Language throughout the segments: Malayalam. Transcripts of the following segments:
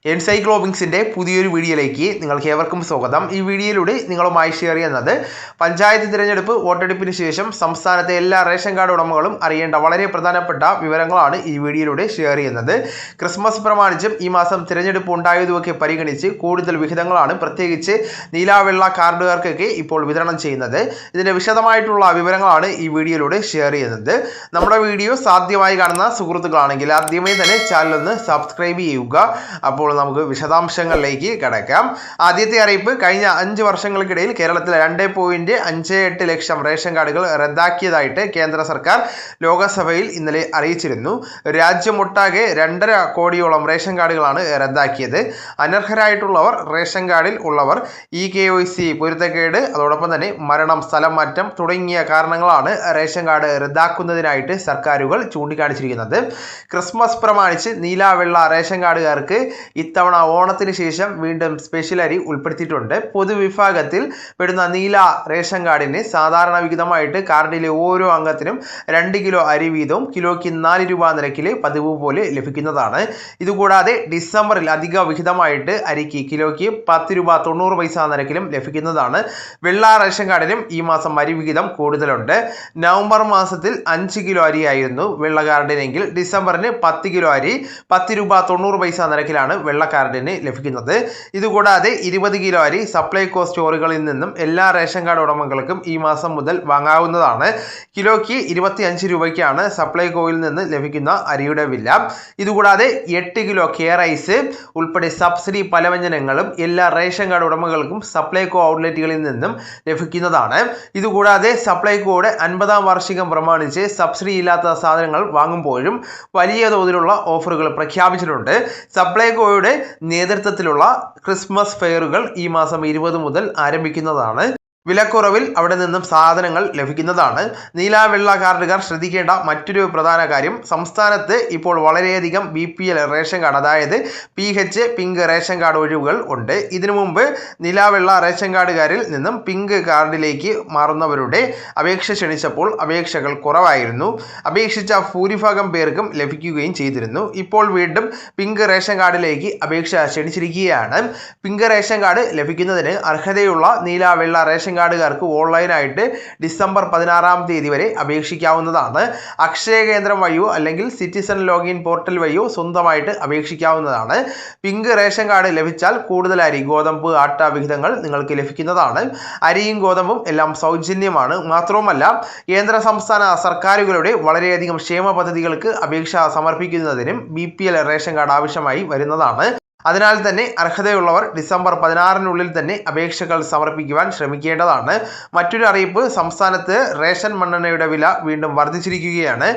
എൻസൈക്ലോബിങ്സിൻ്റെ പുതിയൊരു വീഡിയോയിലേക്ക് നിങ്ങൾക്ക് ഏവർക്കും സ്വാഗതം. ഈ വീഡിയോയിലൂടെ നിങ്ങളുമായി ഷെയർ ചെയ്യുന്നത് പഞ്ചായത്ത് തിരഞ്ഞെടുപ്പ് വോട്ടെടുപ്പിന് ശേഷം സംസ്ഥാനത്തെ എല്ലാ റേഷൻ കാർഡ് ഉടമകളും അറിയേണ്ട വളരെ പ്രധാനപ്പെട്ട വിവരങ്ങളാണ് ഈ വീഡിയോയിലൂടെ ഷെയർ ചെയ്യുന്നത്. ക്രിസ്മസ് പ്രമാണിച്ചും ഈ മാസം തിരഞ്ഞെടുപ്പ് ഉണ്ടായതുമൊക്കെ പരിഗണിച്ച് കൂടുതൽ വിഹിതങ്ങളാണ് പ്രത്യേകിച്ച് നീലാവെള്ള കാർഡുകാർക്കൊക്കെ ഇപ്പോൾ വിതരണം ചെയ്യുന്നത്. ഇതിൻ്റെ വിശദമായിട്ടുള്ള വിവരങ്ങളാണ് ഈ വീഡിയോയിലൂടെ ഷെയർ ചെയ്യുന്നത്. നമ്മുടെ വീഡിയോ സാധ്യമായി കാണുന്ന സുഹൃത്തുക്കളാണെങ്കിൽ ആദ്യമേ തന്നെ ചാനൽ ഒന്ന് സബ്സ്ക്രൈബ് ചെയ്യുക. അപ്പോൾ നമുക്ക് വിശദാംശങ്ങളിലേക്ക് കടക്കാം. ആദ്യത്തെ അറിയിപ്പ്, കഴിഞ്ഞ 5 വർഷങ്ങൾക്കിടയിൽ കേരളത്തിൽ 2.58 ലക്ഷം റേഷൻ കാർഡുകൾ റദ്ദാക്കിയതായിട്ട് കേന്ദ്ര സർക്കാർ ലോകസഭയിൽ ഇന്നലെ അറിയിച്ചിരുന്നു. രാജ്യമൊട്ടാകെ 2.5 കോടിയോളം റേഷൻ കാർഡുകളാണ് റദ്ദാക്കിയത്. അനർഹരായിട്ടുള്ളവർ, റേഷൻ കാർഡിൽ ഉള്ളവർ, KYC പൊരുത്തക്കേട്, അതോടൊപ്പം തന്നെ മരണം, സ്ഥലം മാറ്റം തുടങ്ങിയ കാരണങ്ങളാണ് റേഷൻ കാർഡ് റദ്ദാക്കുന്നതിനായിട്ട് സർക്കാരുകൾ ചൂണ്ടിക്കാണിച്ചിരിക്കുന്നത്. ക്രിസ്മസ് പ്രമാണിച്ച് നീലാവെള്ള റേഷൻ കാർഡുകാർക്ക് ഇത്തവണ ഓണത്തിന് ശേഷം വീണ്ടും സ്പെഷ്യൽ അരി ഉൾപ്പെടുത്തിയിട്ടുണ്ട്. പൊതുവിഭാഗത്തിൽ പെടുന്ന നീല റേഷൻ കാർഡിന് സാധാരണ വിഹിതമായിട്ട് കാർഡിലെ ഓരോ അംഗത്തിനും 2 കിലോ അരി വീതവും കിലോയ്ക്ക് 4 രൂപ നിരക്കിൽ പതിവ് പോലെ ലഭിക്കുന്നതാണ്. ഇതുകൂടാതെ ഡിസംബറിൽ അധിക വിഹിതമായിട്ട് അരിക്ക് കിലോയ്ക്ക് 10 രൂപ 90 പൈസ നിരക്കിലും ലഭിക്കുന്നതാണ്. വെള്ള റേഷൻ കാർഡിനും ഈ മാസം അരി വിഹിതം കൂടുതലുണ്ട്. നവംബർ മാസത്തിൽ 5 കിലോ അരിയായിരുന്നു വെള്ള കാർഡിനെങ്കിൽ ഡിസംബറിന് 10 കിലോ അരി 10 രൂപ 90 പൈസ നിരക്കിലാണ് വെള്ള കാർഡിന് ലഭിക്കുന്നത്. ഇതുകൂടാതെ 20 കിലോ അരി സപ്ലൈകോ സ്റ്റോറുകളിൽ നിന്നും എല്ലാ റേഷൻ കാർഡ് ഉടമകൾക്കും ഈ മാസം മുതൽ വാങ്ങാവുന്നതാണ്. കിലോയ്ക്ക് 25 രൂപയ്ക്കാണ് സപ്ലൈകോയിൽ നിന്ന് ലഭിക്കുന്ന അരിയുടെ വില. ഇതുകൂടാതെ 8 കിലോ റൈസ് ഉൾപ്പെടെ സബ്സിഡി പലവ്യഞ്ജനങ്ങളും എല്ലാ റേഷൻ കാർഡ് ഉടമകൾക്കും സപ്ലൈകോ ഔട്ട്ലെറ്റുകളിൽ നിന്നും ലഭിക്കുന്നതാണ്. ഇതുകൂടാതെ സപ്ലൈകോയുടെ 50-ാം വാർഷികം പ്രമാണിച്ച് സബ്സിഡി ഇല്ലാത്ത സാധനങ്ങൾ വാങ്ങുമ്പോഴും വലിയ തോതിലുള്ള ഓഫറുകൾ പ്രഖ്യാപിച്ചിട്ടുണ്ട്. സപ്ലൈകോയുടെ നേതൃത്വത്തിലുള്ള ക്രിസ്മസ് ഫെയറുകൾ ഈ മാസം 20 മുതൽ ആരംഭിക്കുന്നതാണ്. വിലക്കുറവിൽ അവിടെ നിന്നും സാധനങ്ങൾ ലഭിക്കുന്നതാണ്. നീലാവെള്ള കാർഡുകാർ ശ്രദ്ധിക്കേണ്ട മറ്റൊരു പ്രധാന കാര്യം, സംസ്ഥാനത്ത് ഇപ്പോൾ വളരെയധികം BPL റേഷൻ കാർഡ്, അതായത് PH പിങ്ക് റേഷൻ കാർഡ് ഒഴിവുകൾ ഉണ്ട്. ഇതിനു മുമ്പ് നീലാവെള്ള റേഷൻ കാർഡുകാരിൽ നിന്നും പിങ്ക് കാർഡിലേക്ക് മാറുന്നവരുടെ അപേക്ഷ ക്ഷണിച്ചപ്പോൾ അപേക്ഷകൾ കുറവായിരുന്നു. അപേക്ഷിച്ച ഭൂരിഭാഗം പേർക്കും ലഭിക്കുകയും ചെയ്തിരുന്നു. ഇപ്പോൾ വീണ്ടും പിങ്ക് റേഷൻ കാർഡിലേക്ക് അപേക്ഷ ക്ഷണിച്ചിരിക്കുകയാണ്. പിങ്ക് റേഷൻ കാർഡ് ലഭിക്കുന്നതിന് അർഹതയുള്ള നീലാവെള്ള റേഷൻ കാർഡുകാർക്ക് ഓൺലൈനായിട്ട് ഡിസംബർ 16-ാം തീയതി വരെ അപേക്ഷിക്കാവുന്നതാണ്. അക്ഷയ കേന്ദ്രം വഴിയോ അല്ലെങ്കിൽ സിറ്റിസൺ ലോഗിൻ പോർട്ടൽ വഴിയോ സ്വന്തമായിട്ട് അപേക്ഷിക്കാവുന്നതാണ്. പിങ്ക് റേഷൻ കാർഡ് ലഭിച്ചാൽ കൂടുതൽ അരി, ഗോതമ്പ്, ആട്ട വിഹിതങ്ങൾ നിങ്ങൾക്ക് ലഭിക്കുന്നതാണ്. അരിയും ഗോതമ്പും എല്ലാം സൗജന്യമാണ്. മാത്രവുമല്ല, കേന്ദ്ര സംസ്ഥാന സർക്കാരുകളുടെ വളരെയധികം ക്ഷേമ പദ്ധതികൾക്ക് അപേക്ഷ സമർപ്പിക്കുന്നതിനും BPL റേഷൻ കാർഡ് ആവശ്യമായി വരുന്നതാണ്. അതിനാൽ തന്നെ അർഹതയുള്ളവർ ഡിസംബർ 16-നുള്ളിൽ തന്നെ അപേക്ഷകൾ സമർപ്പിക്കുവാൻ ശ്രമിക്കേണ്ടതാണ്. മറ്റൊരു അറിയിപ്പ്, സംസ്ഥാനത്ത് റേഷൻ മണ്ണെണ്ണയുടെ വില വീണ്ടും വർദ്ധിച്ചിരിക്കുകയാണ്.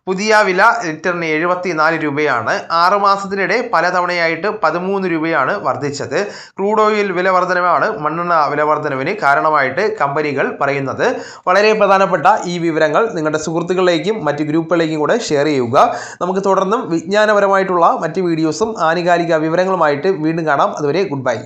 പുതിയ വില ലിറ്ററിന് 74 രൂപയാണ്. 6 മാസത്തിനിടെ പലതവണയായിട്ട് 13 രൂപയാണ് വർദ്ധിച്ചത്. ക്രൂഡ് ഓയിൽ വില വർധനമാണ് മണ്ണെണ്ണ വില വർധനവിന് കാരണമായിട്ട് കമ്പനികൾ പറയുന്നത്. വളരെ പ്രധാനപ്പെട്ട ഈ വിവരങ്ങൾ നിങ്ങളുടെ സുഹൃത്തുക്കളിലേക്കും മറ്റ് ഗ്രൂപ്പുകളിലേക്കും കൂടെ ഷെയർ ചെയ്യുക. നമുക്ക് തുടർന്നും വിജ്ഞാനപരമായിട്ടുള്ള മറ്റ് വീഡിയോസും ആനുകാലിക വിവരങ്ങളുമായിട്ട് വീണ്ടും കാണാം. അതുവരെ ഗുഡ് ബൈ.